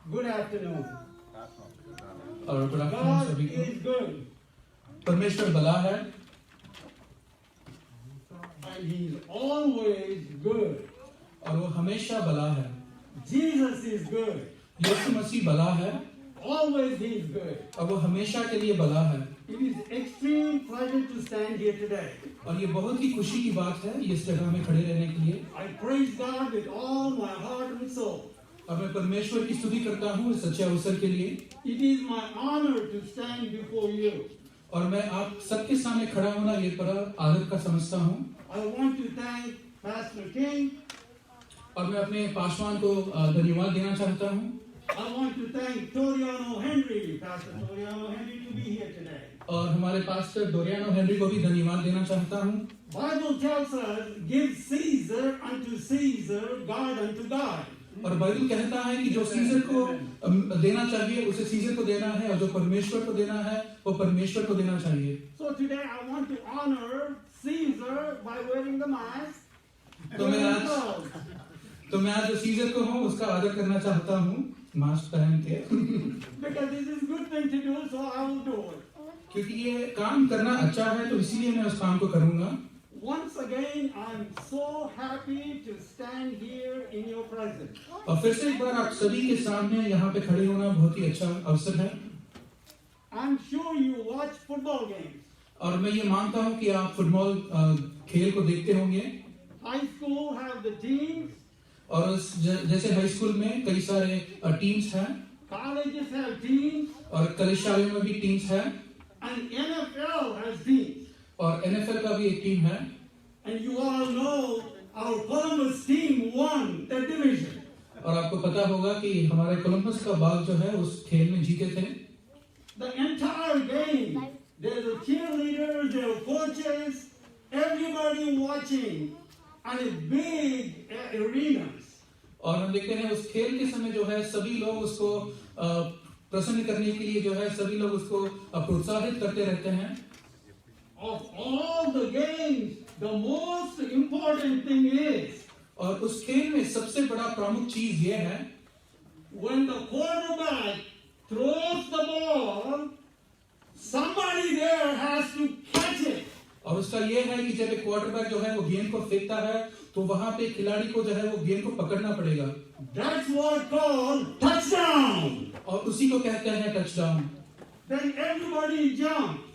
Good afternoon. और good afternoon God सभी को। is good परमेश्वर भला है and He's always good. और वो हमेशा भला है। Jesus is good. यीशु मसीह भला है Always He is good. और वो हमेशा के लिए भला है। It is extreme pleasure to stand here today. और ये बहुत ही खुशी की बात है इस जगह में खड़े रहने के लिए। I praise God with all my heart and soul. और मैं परमेश्वर की स्तुति करता हूँ इस अच्छे अवसर के लिए। It is my honor to stand before you. और मैं आप सबके सामने खड़ा होना ये बड़ा आदर का समझता हूँ। I want to thank Pastor King. और मैं अपने पासवान को धन्यवाद देना चाहता हूँ। I want to thank Toriano Henry, Pastor Toriano Henry, to be here today. और हमारे पास्टर डोरियानो हेनरी को भी धन्यवाद देना चाहता हूँ। Bible tells us, give Caesar unto Caesar, God unto God. और बाइबल कहता है कि जो सीजर को देना चाहिए उसे सीजर को देना है और जो परमेश्वर को देना है वो परमेश्वर को देना चाहिए। So today I want to honor Caesar by wearing the mask. तो मैं आज जो सीजर को हूँ उसका आदर करना चाहता हूँ मास्क पहन के। Because this is a good thing to do, so I will do it. क्योंकि ये काम करना अच्छा है तो इसीलिए मैं उस काम को करूँगा। Once again, I'm so happy to stand here in your presence. और फिर से एक बार आप सभी के सामने यहाँ पे खड़े होना बहुत ही अच्छा अवसर है। I'm sure you watch football games. और मैं ये मानता हूँ कि आप फुटबॉल खेल को देखते होंगे। High school have the teams. और जैसे हाई स्कूल में कई सारे टीम्स हैं। Colleges have teams. और कॉलेज में भी टीम्स हैं। And NFL has teams. और NFL का भी एक टीम है। And you all know our Columbus team won the division. और आपको पता होगा कि हमारे कोलंबस का बाग जो है उस खेल में जीते थे। The entire game, there's the cheerleaders, there are coaches, everybody watching, and a big arenas. और हम देखते हैं उस खेल के समय जो है सभी लोग उसको प्रसन्न करने के लिए जो है सभी लोग उसको प्रोत्साहित करते रहते हैं। Of all the games, the most important thing is, और उस खेल में सबसे बड़ा प्रमुख चीज ये है, when the quarterback throws the ball, somebody there has to catch it. और उसका ये है कि जब एक क्वार्टरबैक जो है वो गेंद को फेंकता है तो वहां पे खिलाड़ी को जो है वो गेंद को पकड़ना पड़ेगा। That's what called touchdown. और उसी को कहते हैं टचडाउन। Then everybody jumped.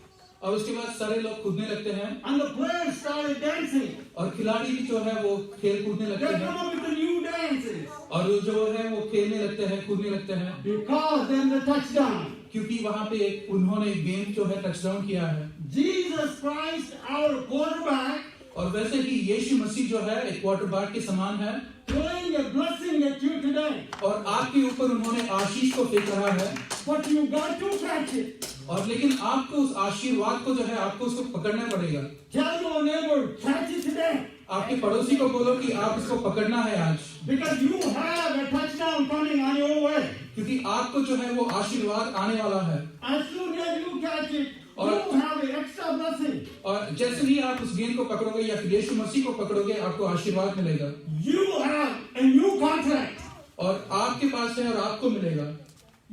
और उसके बाद सारे लोग कूदने लगते हैं। And the players started dancing. और खिलाड़ी भी जो है वो खेल कूदने लगते They हैं। come up with the new dances. और जो है वो खेलने लगते हैं कूदने लगते हैं। Because then the touchdown. क्योंकि वहां पे उन्होंने गेंद जो है टचडाउन किया है। Jesus Christ, our quarterback, और वैसे ही यीशु मसीह जो है एक क्वार्टरबैक के समान है। throwing a blessing at you today. और आपके ऊपर उन्होंने आशीष को फेंक रहा है। But you got to catch it. और लेकिन आपको उस आशीर्वाद को जो है आपको उसको पकड़ना पड़ेगा। Tell your neighbor, catch it today. आपके पड़ोसी को बोलो कि आप इसको पकड़ना है आज। Because you have a touchdown coming on your way. क्योंकि आपको जो है वो आशीर्वाद आने वाला है। As soon as you catch it, और- you have an extra blessing. और जैसे ही आप उस गेंद को पकड़ोगे या फिर यीशु मसीह को पकड़ोगे आपको आशीर्वाद मिलेगा। You have a new contract. और आपके पास है और आपको मिलेगा।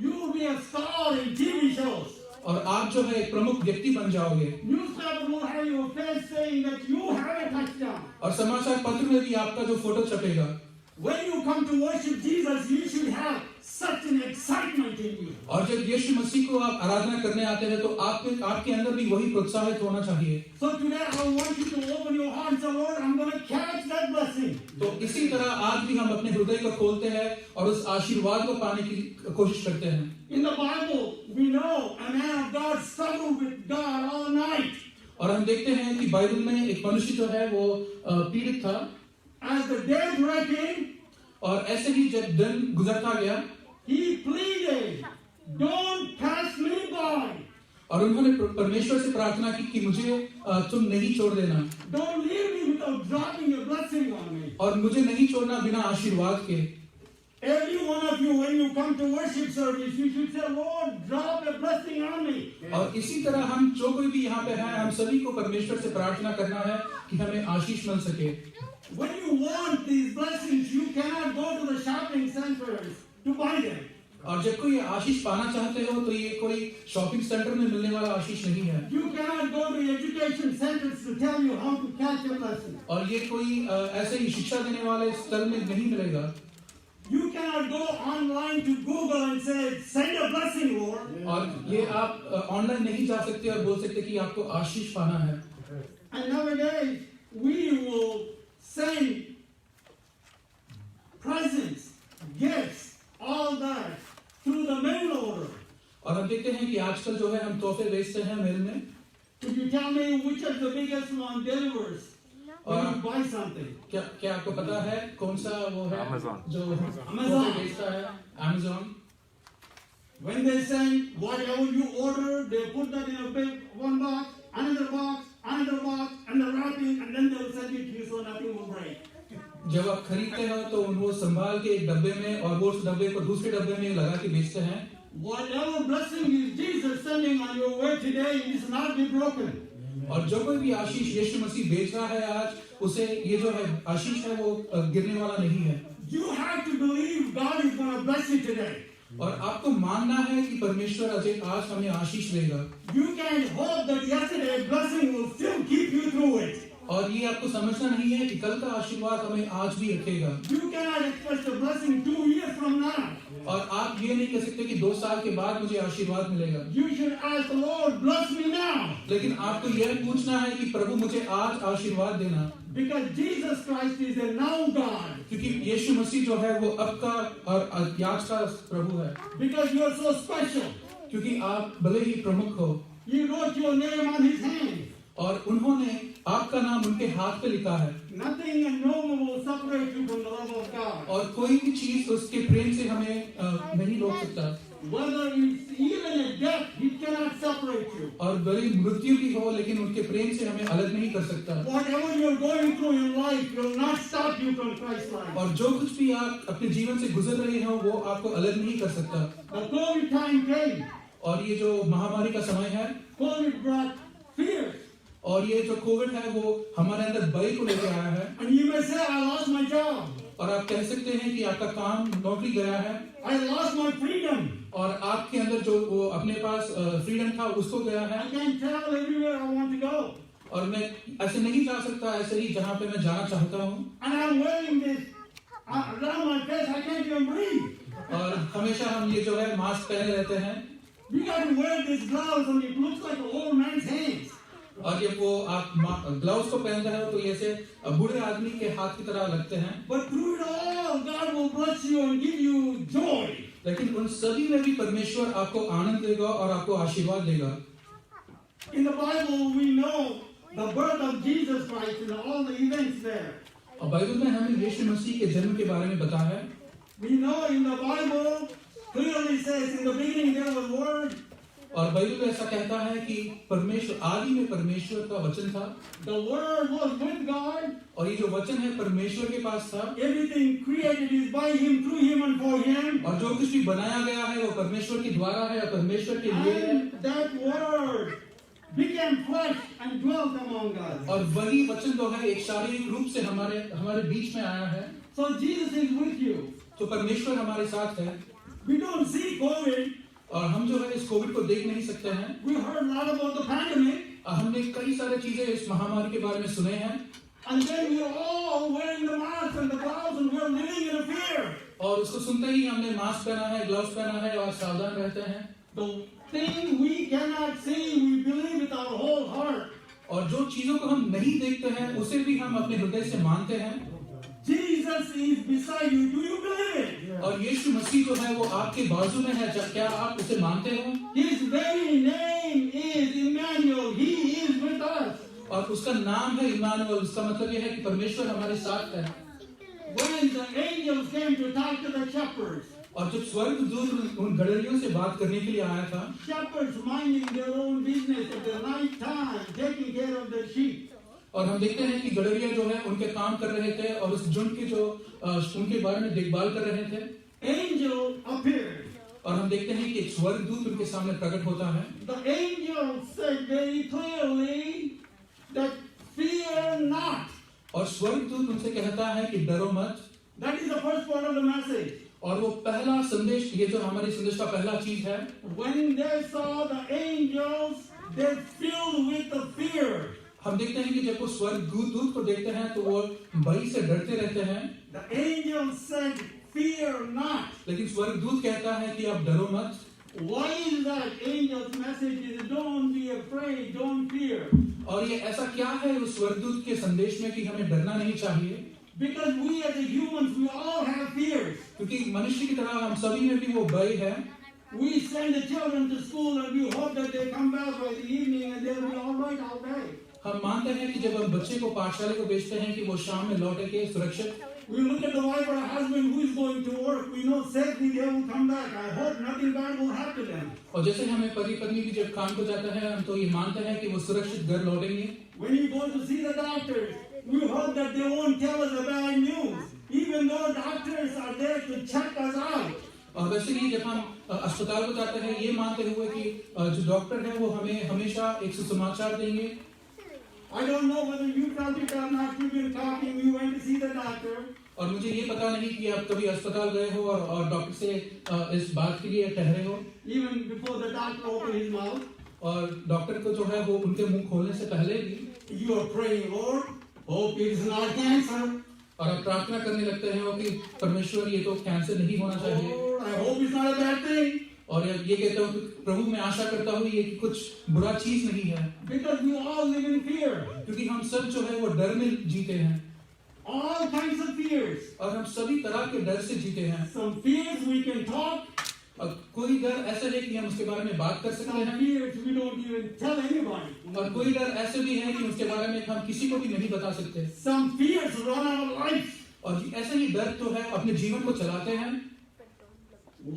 You will be a star in TV shows. और आप जो है एक प्रमुख व्यक्ति बन जाओगे। Newspaper will have your face saying that you have a touchdown. और समाचार पत्र में भी आपका जो photo छपेगा। When you come to worship Jesus, you should have such an excitement in you. और जब यीशु मसीह को आप आराधना करने आते हैं तो आपके अंदर भी वही प्रोत्साहित होना चाहिए। So today I want you to open your heart and say, Lord, I'm going to catch that blessing. तो इसी तरह आज भी हम अपने हृदय को खोलते हैं और उस आशीर्वाद को पाने की कोशिश करते हैं। In the Bible, we know a man of God struggled with God all night. और हम देखते हैं कि बाइबल में एक मनुष्य जो है वो पीड़ित था। As the day breaking, और ऐसे ही जब दिन गुजरता गया, he pleaded, don't pass me by. और उन्होंने परमेश्वर से प्रार्थना की कि मुझे तुम नहीं छोड़ देना। Don't leave me without dropping a blessing on me. और मुझे नहीं छोड़ना बिना आशीर्वाद के। Every one of you, when you come to worship service, you should say, Lord, drop a blessing on me. और इसी तरह हम जो कोई भी यहाँ पे है हम सभी को परमेश्वर से प्रार्थना करना है कि हमें आशीष मिल सके। When you want these blessings, you cannot go to the shopping centers to buy them. और जब कोई आशीष पाना चाहते हो तो ये कोई शॉपिंग सेंटर में मिलने वाला आशीष नहीं है। You cannot go to education centers to tell you how to catch a blessing. और ये कोई ऐसे ही शिक्षा देने वाले स्थल में नहीं मिलेगा। You cannot go online to Google and say, send a blessing, Lord. और ये आप ऑनलाइन नहीं जा सकते और बोल सकते कि आपको आशीष पाना है। And nowadays, we will send presents, gifts, all that through the mail order. और हम देखते हैं कि आजकल जो है हम तोहफे भेजते हैं मेल में। Could you tell me which of the biggest one delivers when you buy something? क्या आपको पता है कौन सा वो है Amazon. जो Amazon तोहफे भेजता है? Amazon। When they send whatever you order, they put that in a big one box, another box, and the wrapping, and then they will send it to you so nothing will break. जब आप खरीदते हो तो उनको संभाल के एक डब्बे में और वो उस डब्बे को दूसरे डब्बे में लगा के बेचते हैं। Whatever blessing is Jesus sending on your way today, it is not be broken. और जो कोई भी आशीष यीशु मसीह भेज रहा है आज, उसे ये जो है आशीष है वो गिरने वाला नहीं है। You have to believe God is going to bless you today. और आपको मानना है कि परमेश्वर आज हमें आशीष देगा। You can't hope that yesterday's blessing will still keep you through it. और ये आपको समझना नहीं है कि कल का आशीर्वाद हमें आज भी रखेगा। You cannot expect a blessing 2 years from now. और आप ये नहीं कह सकते कि 2 साल के बाद मुझे आशीर्वाद मिलेगा। You should ask the Lord, bless me now. लेकिन आपको यह पूछना है कि प्रभु मुझे आज आशीर्वाद देना। Because Jesus Christ is a now God. क्योंकि यीशु मसीह जो है वो अब का और आज का प्रभु है। Because you are so special. क्योंकि आप भले ही प्रमुख हो। He wrote your name on his hand. और उन्होंने आपका नाम उनके हाथ पे लिखा है। Nothing and no one will separate you from the love of God. और कोई भी चीज उसके प्रेम से हमें नहीं रोक सकता। Whether it's even a death, he cannot separate you. और भले मृत्यु भी हो लेकिन उनके प्रेम से हमें अलग नहीं कर सकता। Whatever you're going through in life will not stop you from Christ's life. और जो कुछ भी आप अपने जीवन से गुजर रहे हो वो आपको अलग नहीं कर सकता। The COVID time came. और ये जो महामारी का समय है, COVID brought fear. और ये जो कोविड है वो हमारे अंदर भय को लेकर आया है। And you may say, I lost my job. और आप कह सकते हैं कि आपका काम नौकरी गया है। I lost my freedom. और आपके अंदर जो वो अपने पास फ्रीडम था उसको गया है। I can't travel everywhere I want to go. और मैं ऐसे नहीं जा सकता ऐसे ही जहाँ पे मैं जाना चाहता हूँ। And I'm wearing this around my face. I can't even breathe. और हमेशा हम ये जो है मास्क पहने रहते हैं। We got to wear this gloves and it looks like an old man's hands. और जब वो आप ग्लव्स को पहनते हैं तो ये ऐसे बूढ़े आदमी के हाथ की तरह लगते हैं। But through it all, God will bless you and give you joy. लेकिन उन सभी में भी परमेश्वर आपको आनंद देगा और आपको आशीर्वाद देगा। In the Bible, we know the birth of Jesus Christ and all the events there. और बाइबल में हमें यीशु मसीह के जन्म के बारे में बताया है। We know in the Bible clearly says in the beginning there was Word. और बाइबल ऐसा कहता है कि परमेश्वर आदि में परमेश्वर का वचन था। The Word was with God. और ये जो वचन है परमेश्वर के पास था। Everything created is by Him, through Him, and for Him. और जो कुछ भी बनाया गया है वो परमेश्वर के द्वारा है और परमेश्वर के लिए है। And that Word became flesh and dwelt among us. और वही वचन जो है एक शारीरिक रूप से हमारे बीच में आया है। So Jesus is with you. तो परमेश्वर हमारे साथ है। We don't see COVID. और हम जो है इस कोविड को देख नहीं सकते हैं। We heard a lot about the pandemic. हमने कई सारे चीजें इस महामारी के बारे में सुने हैं। And then we're all wearing the mask and the gloves and we're living in a fear. और उसको सुनते ही हमने मास्क पहना है, ग्लव्स पहना है और सावधान रहते हैं। The thing we cannot see, we believe with our whole heart. और जो चीजों को हम नहीं देखते हैं उसे भी हम अपने हृदय से मानते हैं। Jesus is beside you. Do you believe it? और यीशु मसीह जो है वो आपके बाजू में है। क्या आप उसे मानते हो? His very name is Emmanuel. He is with us. और उसका नाम है इम्मानुएल। उसका मतलब यह है कि परमेश्वर हमारे साथ है। When the angels came to talk to the shepherds, और जब स्वर्गदूत उन गड़रियों से बात करने के लिए आया था, shepherds minding their own business at the night time, taking care of their sheep. और हम देखते हैं कि गड़रिया जो है उनके काम कर रहे थे और उस झुंड के जो उनके बारे में देखभाल कर रहे थे। Angel appeared. और हम देखते हैं कि एक स्वर्गदूत उनके सामने प्रकट होता है। The angel said very clearly that fear not. और स्वर्गदूत उनसे कहता है कि डरो मत। That is the first part of the message. और वो पहला संदेश, ये जो हमारी संदेश का पहला चीज है, When they saw the angels, they filled with the fear. हम देखते हैं कि जब वो स्वर्गदूत दूत को देखते हैं तो वो भय से डरते रहते हैं। The angel said, "Fear not." लेकिन स्वर्गदूत कहता है कि आप डरो मत। Why is that? Angel's message is, "Don't be afraid, don't fear." और ये ऐसा क्या है उस स्वर्गदूत के संदेश में कि हमें डरना नहीं चाहिए? Because we as a humans, we all have fears. क्योंकि मनुष्य की तरह हम सभी में भी वो भय है। We send the children to school and we hope that they come back by the evening and they'll be all right all day. हम मानते हैं कि जब हम बच्चे को पाठशाला को भेजते हैं कि वो शाम में लौटेंगे सुरक्षित। We look at the wife or husband who is going to work. We know safely they will come back. I hope nothing bad will happen to them. और जैसे हमें पति पत्नी भी जब काम को जाता है हम तो ये मानते हैं कि वो सुरक्षित घर लौटेंगे। When you go to see the doctors, we hope that they won't tell us the bad news, even though doctors are there to check us out. और वैसे ही जब हम अस्पताल को जाते हैं ये मानते हुए कि जो डॉक्टर है वो हमें हमेशा एक सुसमाचार देंगे। I don't know whether you felt it or not. You've been talking. You went to see the doctor. और मुझे ये पता नहीं कि आप कभी अस्पताल गए हो और डॉक्टर से इस बात के लिए ठहरे हो। Even before the doctor opened his mouth. और डॉक्टर को जो है वो उनके मुंह खोलने से पहले भी You are praying, Lord, hope it is not cancer. और आप प्रार्थना करने लगते हैं कि परमेश्वर ये तो कैंसर नहीं होना चाहिए। Lord, I hope it's not a bad thing. और ये कहते हो कि प्रभु मैं आशा करता हूँ ये कि कुछ बुरा चीज नहीं है। Because we all live in fear. क्योंकि हम सब जो है वो डर में जीते हैं। All kinds of fears. और हम सभी तरह के डर से जीते हैं। Some fears we can talk. और कोई डर ऐसा है कि हम उसके बारे में बात कर सकते Some हैं। fears we don't even tell anybody. और कोई डर ऐसे भी है कि उसके बारे में हम किसी को भी नहीं बता सकते। Some fears run our life. और ऐसा ही डर तो है अपने जीवन को चलाते हैं।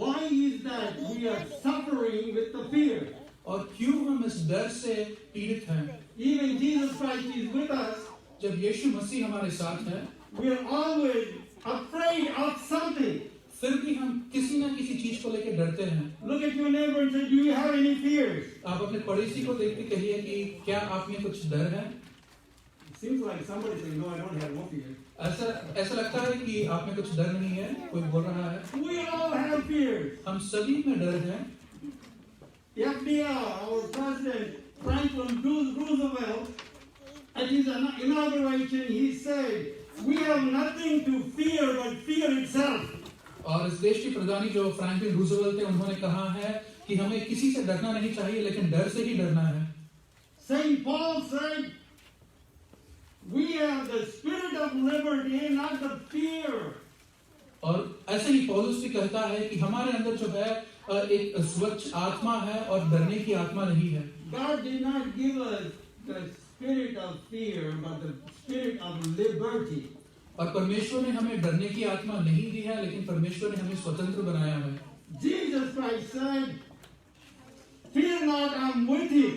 Why is that we are suffering with the fear? और क्यों हम इस डर से पीड़ित हैं? Even Jesus Christ is with us. जब यीशु मसीह हमारे साथ है, We are always afraid of something. फिर भी हम किसी ना किसी चीज को लेकर डरते हैं। Look at your neighbor and say, "Do you have any fears?" आप अपने पड़ोसी को देख के कहिए कि क्या आप में कुछ डर है? It seems like somebody saying, "No, I don't have no fear." ऐसा लगता है कि आप में कुछ डर नहीं है, कोई बोल रहा है। We all have fears. हम sभी में डर है। FDR, our president Franklin Roosevelt, at his inauguration, he said, "We have nothing to fear but fear itself." और इस देश के प्रधानी जो फ्रैंकलिन रूजवेल्ट थे उन्होंने कहा है कि हमें किसी से डरना नहीं चाहिए लेकिन डर से ही डरना है। Saint Paul said, "We have the spirit of liberty, not the fear." और ऐसे ही पौलुस भी कहता है कि हमारे अंदर जो है एक स्वच्छ आत्मा है और डरने की आत्मा नहीं है। God did not give us the spirit of fear, but the spirit of liberty. और परमेश्वर ने हमें डरने की आत्मा नहीं दी है लेकिन परमेश्वर ने हमें स्वतंत्र बनाया है। Jesus Christ said, "Fear not, I'm with you."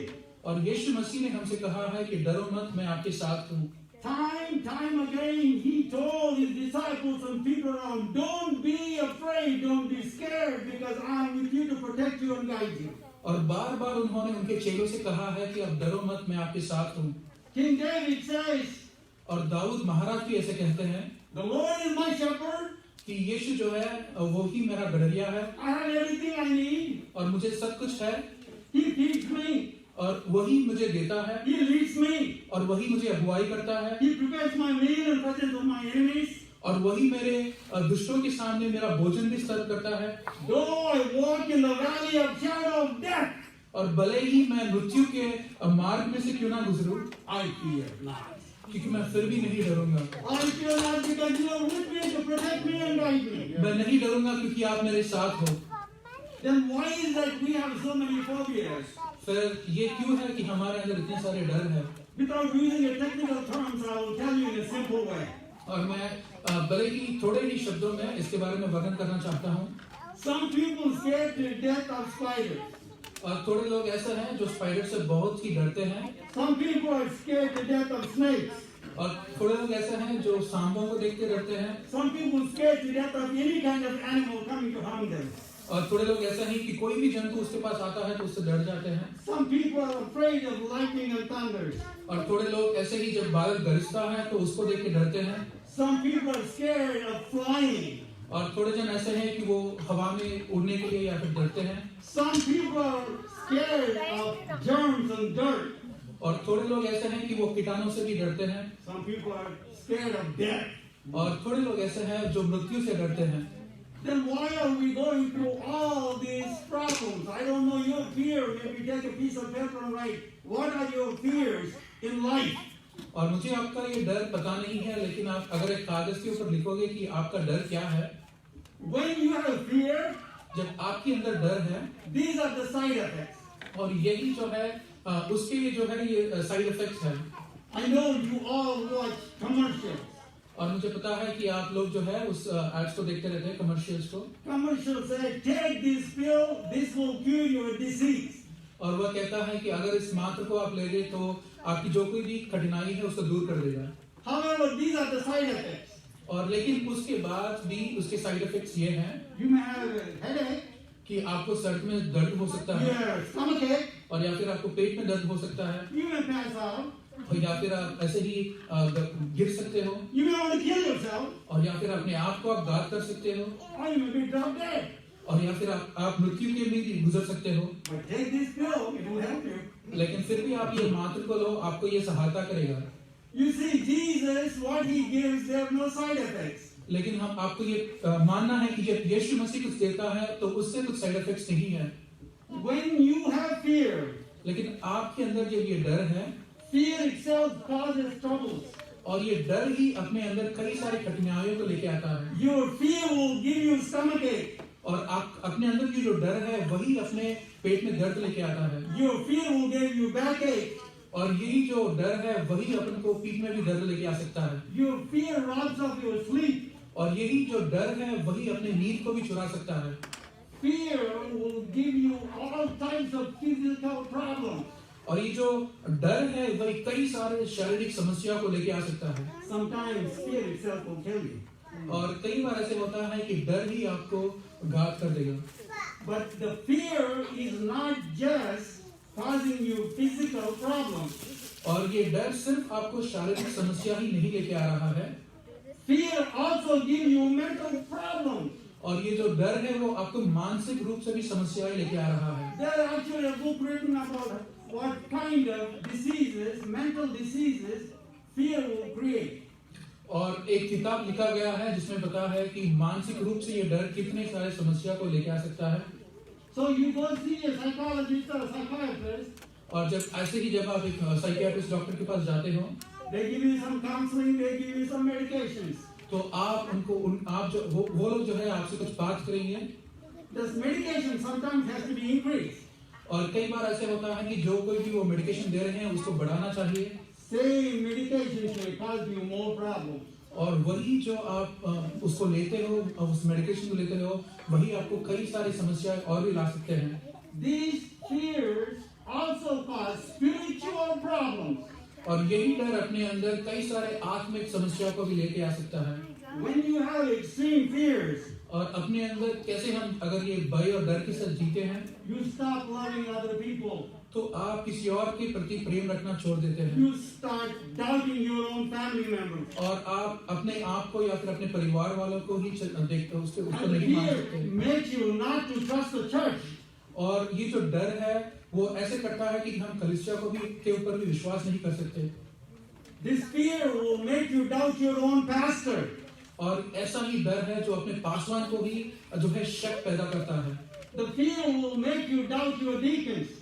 और यीशु मसीह ने हमसे कहा है कि डरो मत, मैं आपके साथ हूँ। Time again, he told his disciples and people around, "Don't be afraid, don't be scared, because I'm with you to protect you and guide you." और बार बार उन्होंने उनके चेलों से कहा है कि अब डरो मत, मैं आपके साथ हूँ। King David says, और दाऊद महाराज भी ऐसे कहते हैं, "The Lord is my shepherd. कि यीशु जो है वो ही मेरा गड़रिया है I have everything I need. और मुझे सब कुछ है He feeds me. और वही मुझे देता है He leads me. और वही मुझे अगुवाई करता है He prepares my meal in presence of my enemies. और वही मेरे दुष्टों के सामने मेरा भोजन भी सर्व करता है। Though I walk in the valley of shadow of death, और भले ही मैं मृत्यु के मार्ग में से क्यों ना गुजरूं, I fear not." क्योंकि मैं फिर भी नहीं डरूंगा। I fear not because you are with me to protect me and guide me. मैं नहीं डरूंगा क्योंकि आप मेरे साथ हो। Then why is that we have so many phobias? फिर ये क्यों है कि हमारे अंदर इतने सारे डर हैं? Without using a technical terms, I will tell you in a simple way. और मैं भले ही थोड़े ही शब्दों में इसके बारे में वर्णन करना चाहता हूँ। Some people scared to death of spiders. और थोड़े लोग ऐसे हैं जो स्पाइडर से बहुत ही डरते हैं। Some people are scared to death of snakes. और थोड़े लोग ऐसे हैं जो सांपों को देख के डरते हैं। Some people scared to death of any kind of animal coming to harm them. और थोड़े लोग ऐसे हैं कि कोई भी जंतु उसके पास आता है तो उससे डर जाते हैं। Some people are afraid of lightning and thunder. और थोड़े लोग ऐसे ही जब बादल गरजता है तो उसको देख के डरते हैं। Some people are scared of flying. और थोड़े जन ऐसे हैं कि वो हवा में उड़ने के लिए या फिर डरते हैं। Some people are scared of germs and dirt. और थोड़े लोग ऐसे हैं कि वो कीटाणु से भी डरते हैं। Some people are scared of death. और थोड़े लोग ऐसे हैं जो मृत्यु से डरते हैं। Then why are we going through all these problems? I don't know your fear. Maybe take a piece of paper and write, what are your fears in life? और मुझे आपका ये डर पता नहीं है, लेकिन आप अगर एक कागज के ऊपर लिखोगे कि आपका डर क्या है। When you have fear, जब आपके अंदर डर है, these are the side effects. और यही जो है उसके लिए जो है ये साइड इफेक्ट्स है। I know you all watch commercials. और मुझे पता है कि आप लोग जो है उस एड्स को देखते रहते हैं, कमर्शियल्स को। Commercials say, take this pill, this will cure your disease. और वह कहता है कि अगर इस मात्र को आप ले लें तो आपकी जो कोई भी कठिनाई है उसको दूर कर देगा। However, these are the side effects. और लेकिन उसके बाद भी उसके साइड इफेक्ट्स ये हैं You may have a headache, कि आपको सर में दर्द हो सकता है, your stomach ache, और या फिर आपको पेट में दर्द हो सकता है, you may pass out, और या फिर आप ऐसे ही गिर सकते हो, you may want to kill yourself, और या फिर अपने आप को आप घात कर सकते हो, or you may be drop dead. और या फिर आप मृत्यु के भी गुजर सकते हो। But take this pill, it will help you. लेकिन फिर भी आप ये मात्र को लो, आपको ये सहायता करेगा। You see, Jesus, what he gives, there are no side effects. लेकिन हम आपको ये मानना है कि जब यीशु मसीह कुछ देता है तो उससे कुछ साइड इफेक्ट्स नहीं है। When you have fear, लेकिन आपके अंदर जब ये डर है, fear itself causes troubles. और ये डर ही अपने अंदर कई सारी कठिनाइयों को लेके आता है। Your fear will give you stomach ache. और आप अपने अंदर की जो डर है वही अपने पेट में दर्द लेके आता है। Your fear will give you backache. और यही जो डर है वही अपन को पीठ में भी दर्द लेके आ सकता है। Your fear robs of your sleep. और यही जो डर है वही अपने नींद को भी चुरा सकता है। Fear will give you all types of physical problems. और ये जो डर है वही कई सारे शारीरिक समस्या को लेके आ सकता है। Sometimes fear itself will kill you. और कई बार ऐसे होता है कि डर ही आपको घात कर देगा। But the fear is not just causing you physical problems. और ये डर सिर्फ आपको शारीरिक समस्या ही नहीं लेके आ रहा है। Fear also gives you mental problems. और ये जो डर है वो आपको मानसिक रूप से भी समस्याएं लेके आ रहा है। There is actually a book written about what kind of diseases, mental diseases, fear will create. और एक किताब लिखा गया है जिसमें बताया है कि मानसिक रूप से ये डर कितने सारे समस्या को लेके आ सकता है। So you go see a psychologist or a psychiatrist. और जब ऐसे ही जब आप एक साइकियाट्रिस्ट डॉक्टर के पास जाते हो, They give you some counseling, they give you some medications. तो आप उनको आप जो वो लोग जो है आपसे कुछ बात करेंगे। This medication sometimes has to be increased. और कई बार ऐसे होता है कि जो कोई भी वो मेडिकेशन दे रहे हैं उसको बढ़ाना चाहिए। Same medication can cause you more problems. और वही जो आप उसको लेते हो, उस मेडिकेशन को लेते हो, वही आपको कई सारी समस्याएं और भी ला सकते हैं। These fears also cause spiritual problems. और यही डर अपने अंदर कई सारे आत्मिक समस्या को भी लेके आ सकता है। When you have extreme fears, और अपने अंदर कैसे हम अगर ये भय और डर के साथ जीते हैं, you stop loving other people. तो आप किसी और के प्रति प्रेम रखना छोड़ देते हैं। You start doubting your own family members. और आप अपने आप को या फिर अपने परिवार वालों को ही देखते हो, उसको And नहीं मान fear सकते। makes you not to trust the church. और ये जो डर है वो ऐसे करता है कि हम कलीसिया को भी के ऊपर भी विश्वास नहीं कर सकते। This fear will make you doubt your own pastor. और ऐसा ही डर है जो अपने पासवान को भी जो है शक पैदा करता है। The fear will make you doubt your deacons.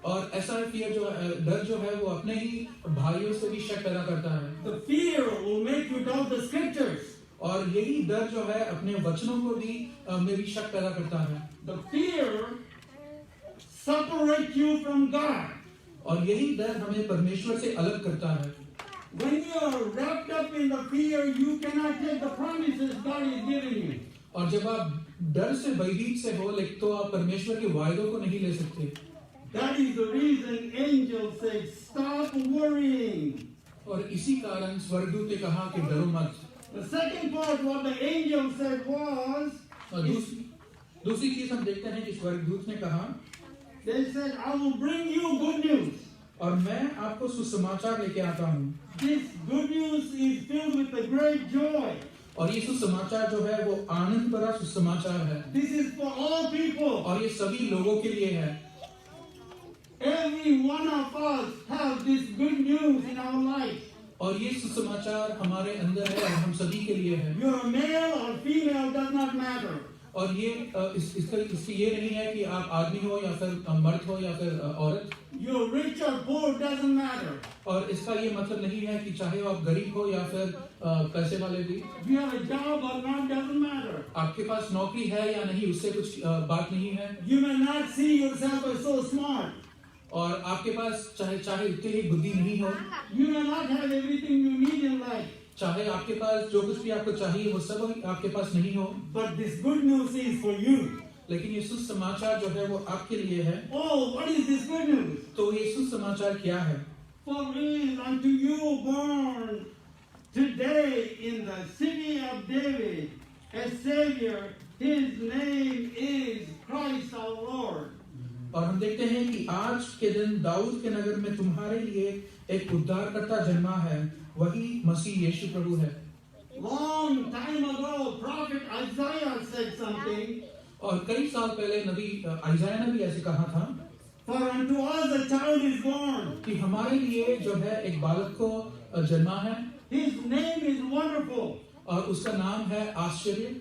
और ऐसा फियर जो डर जो है वो अपने ही भाइयों से भी शक पैदा करता है। The fear will make you doubt the scriptures. और यही डर जो है अपने वचनों को भी में भी शक पैदा करता है। The fear separates you from God. और यही डर हमें परमेश्वर से अलग करता है। When you are wrapped up in the fear, you cannot take the promises God is giving you. और जब आप डर से भयभीत से हो लेकिन तो आप परमेश्वर के वायदों को नहीं ले सकते। That is the reason angels say, stop worrying. और इसी कारण स्वर्गदूत ने कहा कि डरो मत। The second part, what the angel said was, और दूसरी चीज हम देखते हैं कि स्वर्गदूत ने कहा, they said, I will bring you good news. और मैं आपको सुसमाचार लेके आता हूँ। This good news is filled with a great joy. और ये सुसमाचार जो है वो आनंद भरा सुसमाचार है This is for all people. और ये सभी लोगों के लिए है। Every one of us have this good news in our life. और ये सुसमाचार हमारे अंदर है और हम सभी के लिए है। You're a male or female does not matter. और ये इसकी ये नहीं है कि आप आदमी हो या फिर मर्द हो या फिर औरत। You're rich or poor doesn't matter. और इसका ये मतलब नहीं है कि चाहे आप गरीब हो या फिर पैसे वाले भी। You have a job or not doesn't matter. आपके पास नौकरी है या नहीं उससे कुछ बात नहीं है। You may not see yourself as so smart. और आपके पास चाहे उतनी ही बुद्धि नहीं हो। You may not have everything you need in life. चाहे आपके पास जो कुछ भी आपको चाहिए वो सब आपके पास नहीं हो। But this good news is for you. लेकिन ये सुसमाचार जो है वो आपके लिए है। Oh, what is this good news? तो ये सुसमाचार क्या है? For is unto you born today in the city of David a Savior. His name is Christ our Lord. और हम देखते हैं कि आज के दिन दाऊद के नगर में तुम्हारे लिए एक उद्धारकर्ता जन्मा है, वही मसीह यीशु प्रभु है। Long time ago, prophet Isaiah said something. और कई साल पहले नबी आइज़ाया ने भी ऐसे कहा था For unto us a child is born. कि हमारे लिए जो है एक बालक को जन्मा है। His name is Wonderful. और उसका नाम है आश्चर्य।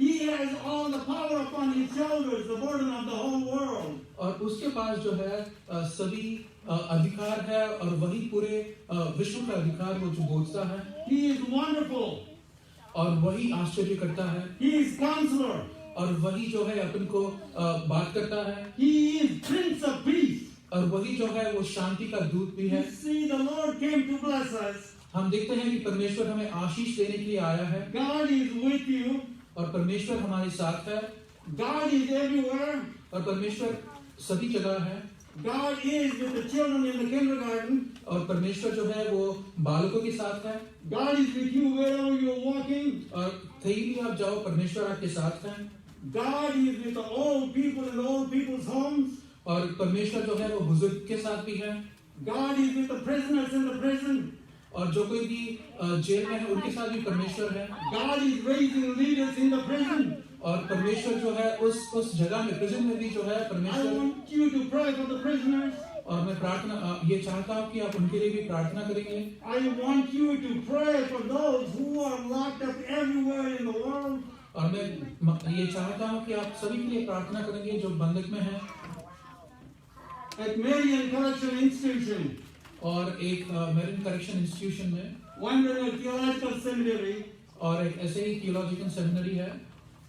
He has all the power upon his shoulders, the burden of the whole world. और उसके पास जो है सभी अधिकार है और वही पूरे विश्व का अधिकार वो जो बोझता है। He is wonderful. और वही आश्चर्य करता है। He is counselor. और वही जो है अपन को बात करता है। He is Prince of Peace. और वही जो है वो शांति का दूत भी है। You see, the Lord came to bless us. हम देखते हैं कि परमेश्वर हमें आशीष देने के लिए आया है। God is with you. और परमेश्वर हमारे साथ है। God is everywhere. और परमेश्वर सभी जगह है। God is with the children in the kindergarten. और परमेश्वर जो है वो बालकों के साथ है। God is with you wherever you're walking. और कहीं भी आप जाओ परमेश्वर आपके साथ है। God is with the old people in the old people's homes. और परमेश्वर जो है वो बुजुर्ग के साथ भी है। God is with the prisoners in the prison. और जो कोई भी जेल में है उनके साथ भी परमेश्वर है। God is raising leaders in the prison. और परमेश्वर जो है उस जगह में प्रिजन में भी जो है I परमेश्वर। want you to pray for the prisoners. और मैं प्रार्थना ये चाहता हूँ कि आप उनके लिए भी प्रार्थना करेंगे। I want you to pray for those who are locked up everywhere in the world. और मैं ये चाहता हूँ कि आप सभी के लिए प्रार्थना करेंगे जो बंधक में हैं। At Marian Correctional Institution, और एक मेरिन करेक्शन इंस्टीट्यूशन में Wanderer Theological Seminary और एक ऐसे ही थियोलॉजिकल सेमिनरी है।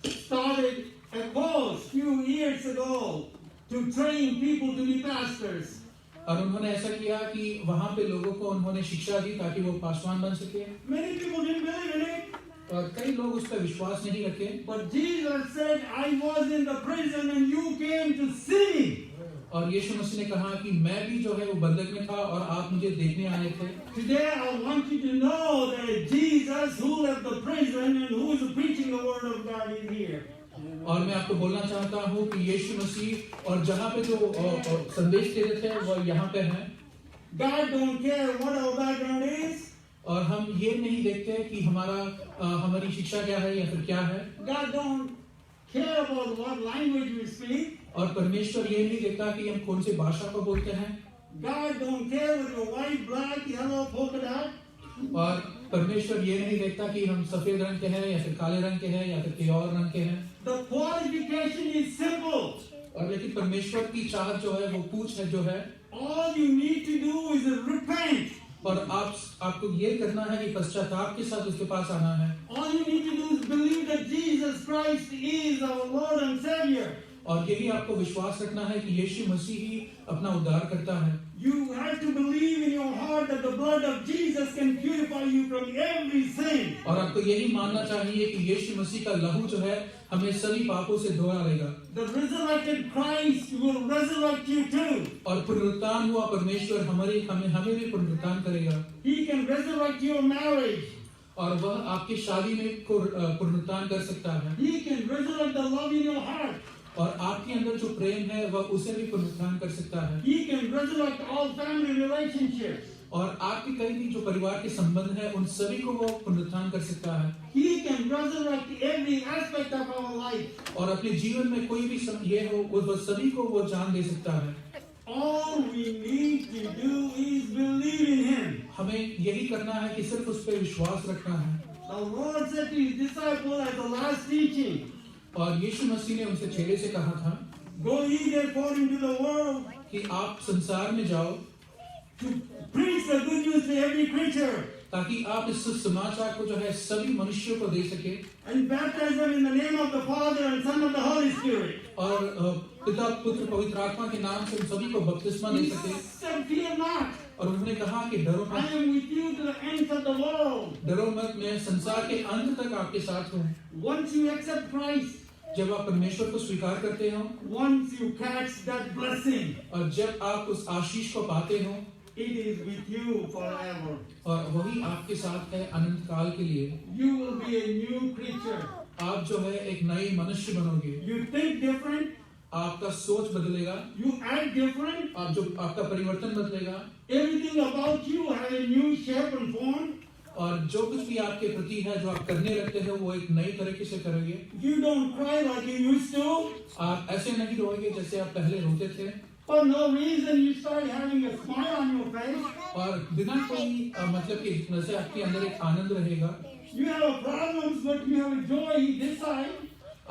started a course few years ago to train people to be pastors. और उन्होंने ऐसा किया कि वहाँ पे लोगों को उन्होंने शिक्षा दी ताकि वो पासवान बन सके। Many people didn't believe in it, और कई लोग उस पर विश्वास नहीं रखे। but Jesus said, I was in the prison and you came to see me. और यीशु मसीह ने कहा कि मैं भी जो है वो बंधक में था और आप मुझे देखने आए थे। Today I want you to know that Jesus who left the prison and who is preaching the word of God is here. और मैं आपको बोलना चाहता हूँ कि यीशु मसीह और जहाँ पे जो संदेश दे रहे थे वो यहाँ पे हैं। God don't care what our background is. और हम ये नहीं देखते कि हमारी शिक्षा क्या है या फिर क्या है। God don't care about what language we speak. और परमेश्वर ये नहीं देखता कि हम कौन सी भाषा को बोलते हैं। God don't care whether you're white, black, yellow, polka dot. और परमेश्वर ये नहीं देखता कि हम सफेद रंग के हैं या फिर काले रंग के हैं या फिर किसी और रंग के हैं। The qualification is simple. और लेकिन परमेश्वर की चाहत जो है वो पूछ है जो है। All you need to do is repent. और आपको ये करना है कि पश्चाताप के साथ उसके पास आना है। All you need to do is believe that Jesus Christ is our Lord and Savior. और यही आपको विश्वास रखना है कि यीशु मसीह ही अपना उद्धार करता है। You have to believe in your heart that the blood of Jesus can purify you from every sin. और आपको यही मानना चाहिए कि यीशु मसीह का लहू जो है हमें सभी पापों से धोया लेगा। The resurrected Christ will resurrect you too. और पुनरुत्थान हुआ परमेश्वर हमें भी पुनरुत्थान करेगा। He can resurrect your marriage. और वह आपकी शादी में को पुनरुत्थान कर सकता है। He can resurrect the love in your heart. और आपके अंदर जो प्रेम है वह उसे भी पुनरुत्थान कर सकता है। He can resurrect all family relationships. और आपके कई भी जो परिवार के संबंध है उन सभी को वो पुनरुत्थान कर सकता है He can resurrect every aspect of our life. और अपने जीवन में कोई भी ये हो वो सभी को वो जान दे सकता है। All we need to do is believe in Him. हमें यही करना है कि सिर्फ उस पर विश्वास रखना है। The Lord said to His disciples at the last teaching, और यीशु मसीह ने उनसे चेले से कहा था "Go ye therefore into the world कि आप संसार में जाओ to preach the good news to every creature, ताकि आप इस समाचार को जो है सभी मनुष्यों को दे सके and baptize them in the name of the Father and Son of the Holy Spirit." और पिता पुत्र पवित्र आत्मा के नाम से उन सभी को बपतिस्मा दे He सके। said, "Fear not, और उन्होंने कहा कि डरो I मत, am with you to the ends of the world." डरो मत, मैं संसार के अंत तक आपके साथ हूँ। Once you accept Christ, जब आप परमेश्वर को स्वीकार करते हो once you catch that blessing, और जब आप उस आशीष को पाते हो it is with you forever. और वही आपके साथ है अनंत काल के लिए, You will be a new creature. आप जो है एक नए मनुष्य बनोगे। You think different, आपका सोच बदलेगा, you act different, आपका परिवर्तन बदलेगा everything about you has a new shape and form. और जो कुछ भी आपके प्रति है जो आप करने लगते हो वो एक नई तरीके से करोगे। You don't cry like you used to. आप ऐसे नहीं रोएंगे जैसे आप पहले रोते थे For no reason you start having a smile on your face. और बिना कोई मतलब कि जैसे आपके अंदर एक आनंद रहेगा। You have problems but you have a joy this side.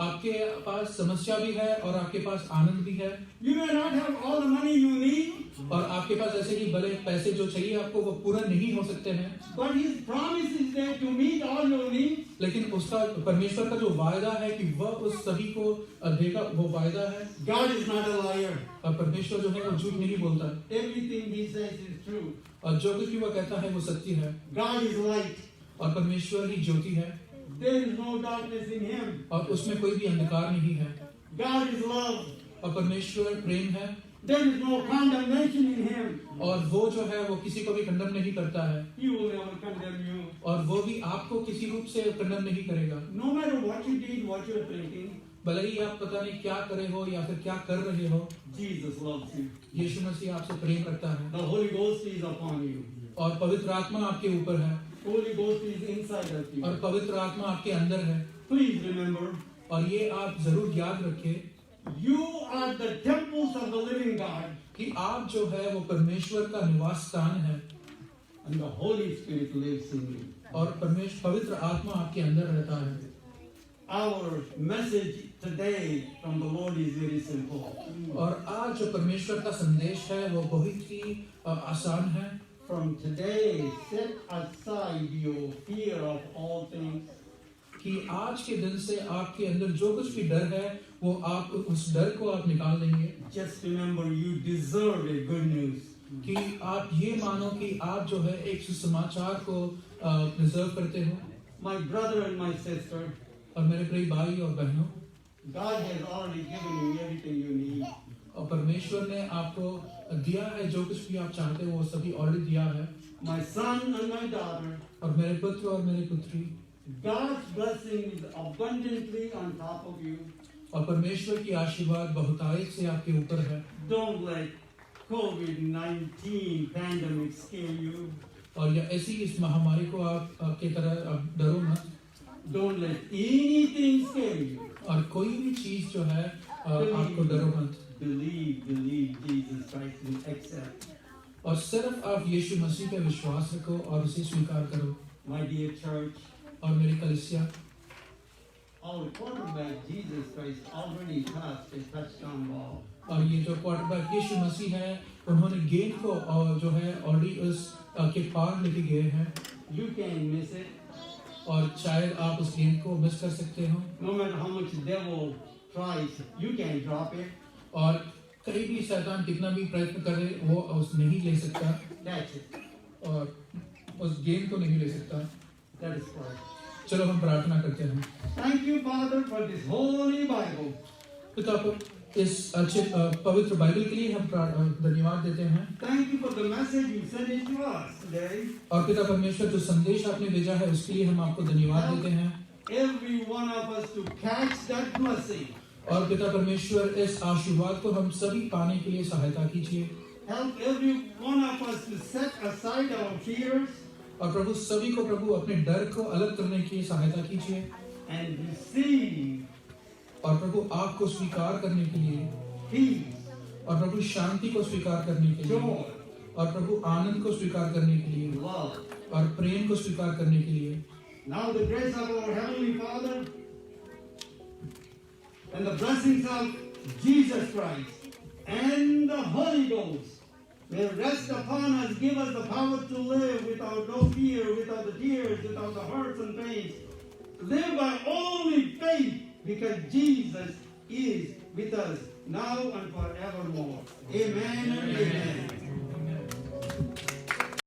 आपके पास समस्या भी है और आपके पास आनंद भी है You may not have all the money you need, और आपके पास ऐसे ही बड़े पैसे जो चाहिए आपको वो पूरा नहीं हो सकते हैं, but His promise is there to meet all your needs. लेकिन उसका परमेश्वर का जो वायदा है कि वह उस सभी को देगा वो वायदा है। God is not a liar. और परमेश्वर जो है वो झूठ नहीं बोलता Everything He says is true. और जो कुछ भी वो कहता है वो सत्य है God is light. और परमेश्वर ही ज्योति है There is no darkness in Him. और उसमें कोई भी अंधकार नहीं है God is love. और परमेश्वर प्रेम है There is no condemnation in Him. और वो जो है वो किसी को भी खंडन नहीं करता है He will never condemn you. और वो भी आपको किसी रूप से खंडन नहीं करेगा। No matter what you did, what you're thinking, भले ही आप पता नहीं क्या करे हो या फिर क्या कर रहे हो, Jesus loves you. यीशु मसीह आपसे प्रेम करता है The Holy Ghost is upon you. और pavitra आत्मा आपके ऊपर है Holy Ghost is inside of you. और पवित्र आत्मा आपके अंदर है। Please remember, और ये आप जरूर याद रखें you are the temples of the living God, कि आप जो है वो परमेश्वर का निवास स्थान है and the Holy Spirit lives in you. और परमेश्वर पवित्र आत्मा आपके अंदर रहता है। Our message today from the Lord is very simple. और आज जो परमेश्वर का संदेश है वो बहुत ही आसान है। From today, set aside your fear of all things. कि आज के दिन से आपके अंदर जो कुछ भी डर है वो आप उस डर को आप निकाल देंगे। Just remember, you deserve a good news. कि आप ये मानो कि आप जो है एक सुसमाचार को डिजर्व करते हो। My brother and my sister, और मेरे प्रिय भाई और बहनों, God has already given you everything you need. और परमेश्वर ने आपको दिया है जो कुछ भी आप चाहते हो वो सभी ऑलरेडी दिया है। My son and my daughter, और मेरे पुत्र और मेरी पुत्री, God's blessing is abundantly on top of you. और परमेश्वर की आशीर्वाद बहुतायत से आपके ऊपर है। Don't let COVID-19 pandemic scare you. और या ऐसी इस महामारी को आपके तरह आप डरो मत। Don't let anything scare you. और कोई भी चीज जो है आपको डरो मत। Believe Jesus Christ and accept. और सिर्फ आप यीशु मसीह पे विश्वास रखो और उसे स्वीकार करो। My dear church, और मेरी कलीसिया, our quarterback Jesus Christ already passed a touchdown ball. और ये जो क्वार्टरबैक यीशु मसीह है उन्होंने गेंद को जो है ऑलरेडी उस के पार लेके गए हैं। You can miss it. और शायद आप उस गेंद को मिस कर सकते हो। No matter how much the devil tries, you can drop it. और कहीं भी शैतान कितना भी प्रयत्न करे वो उस नहीं ले सकता That's it. और उस गेंद को नहीं ले सकता। Let us pray. चलो हम प्रार्थना करते हैं। Thank you, Father, for this holy Bible. पिता पर इस अच्छे पवित्र बाइबल के लिए हम धन्यवाद देते हैं। Thank you for the message you sent it to us today. और पिता परमेश्वर जो संदेश आपने भेजा है उसके लिए हम आपको धन्यवाद देते हैं। Every one of us to catch that blessing. और पिता परमेश्वर इस आशीर्वाद को हम सभी पाने के लिए सहायता कीजिए। help every one of us to set aside our fears और प्रभु सभी को प्रभु अपने डर को अलग करने की सहायता कीजिए and receive और प्रभु आपको स्वीकार करने के लिए peace, और प्रभु शांति को स्वीकार करने के लिए joy, और प्रभु आनंद को स्वीकार करने के लिए love. और प्रेम को स्वीकार करने के लिए Now the grace of our Heavenly Father and the blessings of Jesus Christ and the Holy Ghost will rest upon us, give us the power to live without no fear, without the tears, without the hurts and pains. Live by only faith because Jesus is with us now and forevermore. Amen and amen.